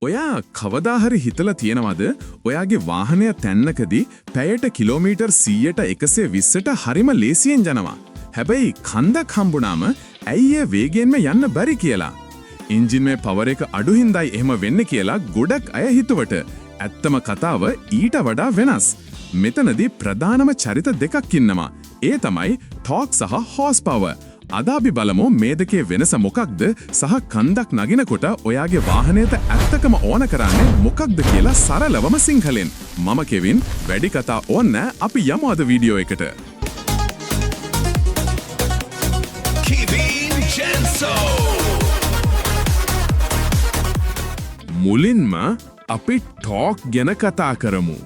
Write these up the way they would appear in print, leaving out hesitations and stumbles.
ඔයා කවදා හරි හිතලා තියෙනවද ඔයාගේ වාහනය තැන්නකදී පැයට කිලෝමීටර් 100ට 120ට හරිම ලේසියෙන් යනවා. හැබැයි කන්දක් හම්බුනාම ඇයි ඒ වේගයෙන්ම යන්න බැරි කියලා. එන්ජින් මේ පවර් එක අඩු හින්දායි එහෙම වෙන්නේ කියලා ගොඩක් අය හිතුවට ඇත්තම කතාව ඊට වඩා වෙනස්. මෙතනදී ප්‍රධානම චරිත දෙකක් ඉන්නවා. ඒ තමයි ටෝක් සහ හෝස් පවර්. අද අපි බලමු මේ දෙකේ වෙනස මොකක්ද සහ කන්දක් නගිනකොට ඔයාගේ වාහනයට ඇත්තකම ඕන කරන්නේ මොකක්ද කියලා සරලවම සිංහලෙන්. මම කෙවින් වැඩි කතා ඕන නැහැ අපි යමු අද වීඩියෝ එකට. මුලින්ම අපි ටෝක් ගැන කතා කරමු.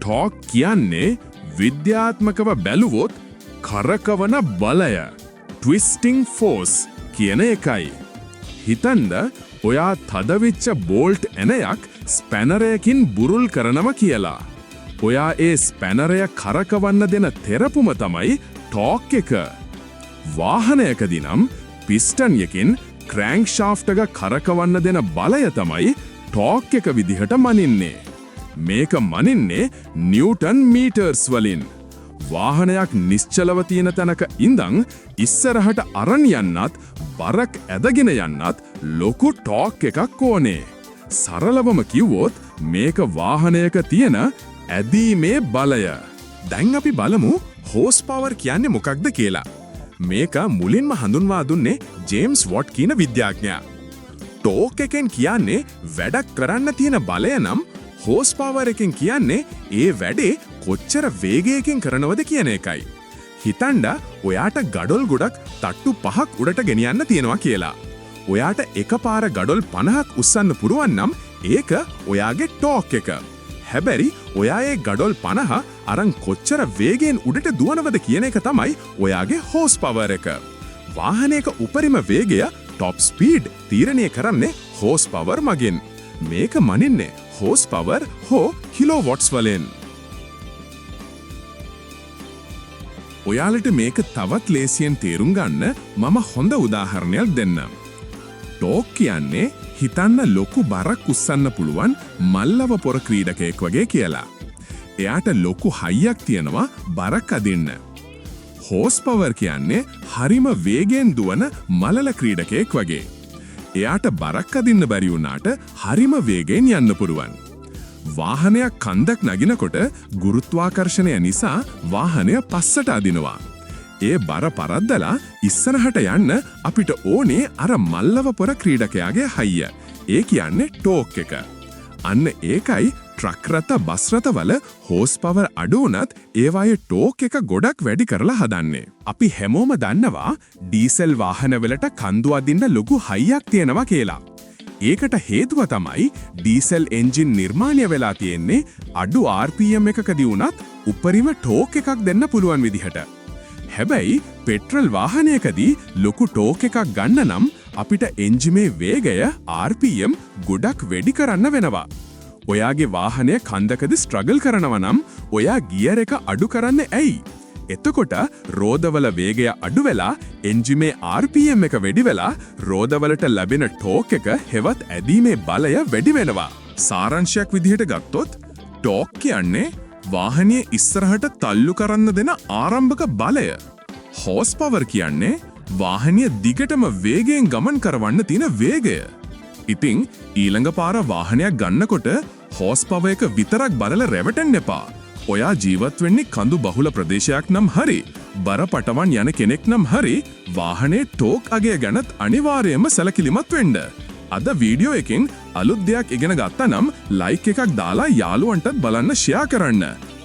ටෝක් කියන්නේ විද්‍යාත්මකව බැලුවොත් කරකවන බලය. ට්විස්ටිං ෆෝස් කියන එකයි. හිතන්ද ඔයා තදවිච්ච බෝල්ට් එනයක් ස්පැනරයකින් බුරුල් කරනව කියලා. ඔයා ඒ ස්පැනරය කරකවන්න දෙන තෙරපුම තමයි ටෝක් එක. වාහනයකදී නම් පිස්ටන් යකින් ක්‍රෑන්ක් ෂාෆ්ට් එක කරකවන්න දෙන බලය තමයි ටෝක් එක විදිහට මනින්නේ. මේක මනින්නේ නිව්ටන් මීටර්ස් වලින්. වාහනයක් නිශ්චලව තියෙන තැනක ඉඳන් ඉස්සරහට අරන් යන්නත් බරක් ඇදගෙන යන්නත් ලොකු ටෝක් එකක් ඕනේ. සරලවම කිව්වොත් මේක වාහනයක තියෙන ඇදීමේ බලය. දැන් අපි බලමු හෝස් පවර් කියන්නේ මොකක්ද කියලා. මේක මුලින්ම හඳුන්වා දුන්නේ ජේම්ස් වොට් කියන විද්‍යාඥයා. ටෝක් එකෙන් කියන්නේ වැඩක් කරන්න තියෙන බලය නම් හෝස් පවර් එකෙන් කියන්නේ ඒ වැඩේ කොච්චර වේගයකින් කරනවද කියන එකයි. හිතන්ඩ ඔයාට ගඩොල් ගොඩක් තට්ටු 5ක් උඩට ගෙනියන්න තියෙනවා කියලා. ඔයාට එකපාර ගඩොල් 50ක් උස්සන්න පුරුවන් නම් ඒක ඔයාගේ ටෝක් එක. හැබැයි ඔයා ඒ ගඩොල් 50 අරන් කොච්චර වේගයෙන් උඩට දුවනවද කියන එක තමයි ඔයාගේ හෝස් පවර් එක. වාහනයක උපරිම වේගය ටොප් ස්පීඩ් තීරණය කරන්නේ හෝස් පවර් මගින්. මේක මනින්නේ හෝස් පවර් හෝ කිලෝවොට්ස් වලින්. ඔයාලට මේක තවත් ලේසියෙන් තේරුම් ගන්න මම හොඳ උදාහරණයක් දෙන්නම්. ටෝක් කියන්නේ හිතන්න ලොකු බරක් උස්සන්න පුළුවන් මල්ලව පොර ක්‍රීඩකයෙක් වගේ කියලා. එයාට ලොකු හයියක් තියෙනවා බරක් අදින්න. හෝස් පවර් කියන්නේ හරිම වේගෙන් දුවන මලල ක්‍රීඩකයෙක් වගේ. එයාට බරක් අදින්න බැරි වුණාට හරිම වේගෙන් යන්න පුළුවන්. වාහනයක් කන්දක් නගිනකොට ගුරුත්වාකර්ෂණය නිසා වාහනය පස්සට අදිනවා. ඒ බර පරද්දලා ඉස්සරහට යන්න අපිට ඕනේ අර මල්ලව පොර ක්‍රීඩකයාගේ හයිය. ඒ කියන්නේ ටෝක් එක. අන්න ඒකයි ට්‍රක් රථ බස් රථවල හෝස් පවර් අඩු වුණත් ඒවායේ ටෝක් එක ගොඩක් වැඩි කරලා හදන්නේ. අපි හැමෝම දන්නවා ඩීසල් වාහනවලට කන්දු අදින්න ලොකු හයියක් තියෙනවා කියලා. ඒකට හේතුව තමයි ඩීසල් එන්ජින් නිර්මාණය වෙලා තියෙන්නේ අඩු RPM එකකදී වුණත් උපරිම ටෝක් එකක් දෙන්න පුළුවන් විදිහට. හැබැයි පෙට්‍රල් වාහනයකදී ලොකු ටෝක් එකක් ගන්න නම් අපිට එන්ජිමේ වේගය RPM ගොඩක් වැඩි කරන්න වෙනවා. ඔයාගේ වාහනය කන්දකදී ස්ට්‍රගල් කරනවා නම් ඔයා ගියර් එක අඩු කරන්නේ ඇයි? එතකොට රෝදවල වේගය අඩු වෙලා එන්ජිමේ RPM එක වැඩි වෙලා රෝදවලට ලැබෙන ටෝක් එක හෙවත් ඇදීමේ බලය වැඩි වෙනවා. සාරාංශයක් විදිහට ගත්තොත් ටෝක් කියන්නේ වාහනය ඉස්සරහට තල්ලු කරන්න දෙන ආරම්භක බලය. හෝස් පවර් කියන්නේ වාහනය දිගටම වේගයෙන් ගමන් කරවන්න තියෙන වේගය. ඉතින් ඊළඟ පාර වාහනයක් ගන්නකොට හෝස් පවර් එක විතරක් බලලා රැවටෙන්න එපා. ඔයා ජීවත් වෙන්නේ කඳු බහුල ප්‍රදේශයක් නම් හරි බර පටවන් යන කෙනෙක් නම් හරි වාහනේ ටෝක් අගය ගැනත් අනිවාර්යයෙන්ම සැලකිලිමත් වෙන්න. අද වීඩියෝ එකෙන් අලුත් දෙයක් ඉගෙන ගත්තා නම් ලයික් එකක් දාලා යාළුවන්ටත් බලන්න ෂෙයා කරන්න.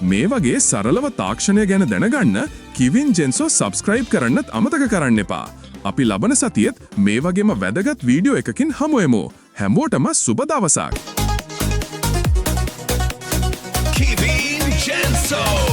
මේ වගේ සරලව තාක්ෂණය ගැන දැනගන්න කිවින් ජෙන්සෝ සබ්ස්ක්‍රයිබ් කරන්නත් අමතක කරන්න එපා. අපි ලබන සතියේත් මේ වගේම වැදගත් වීඩියෝ එකකින් හමු වෙමු. හැමෝටම සුබ දවසක්. Kevin Jenso.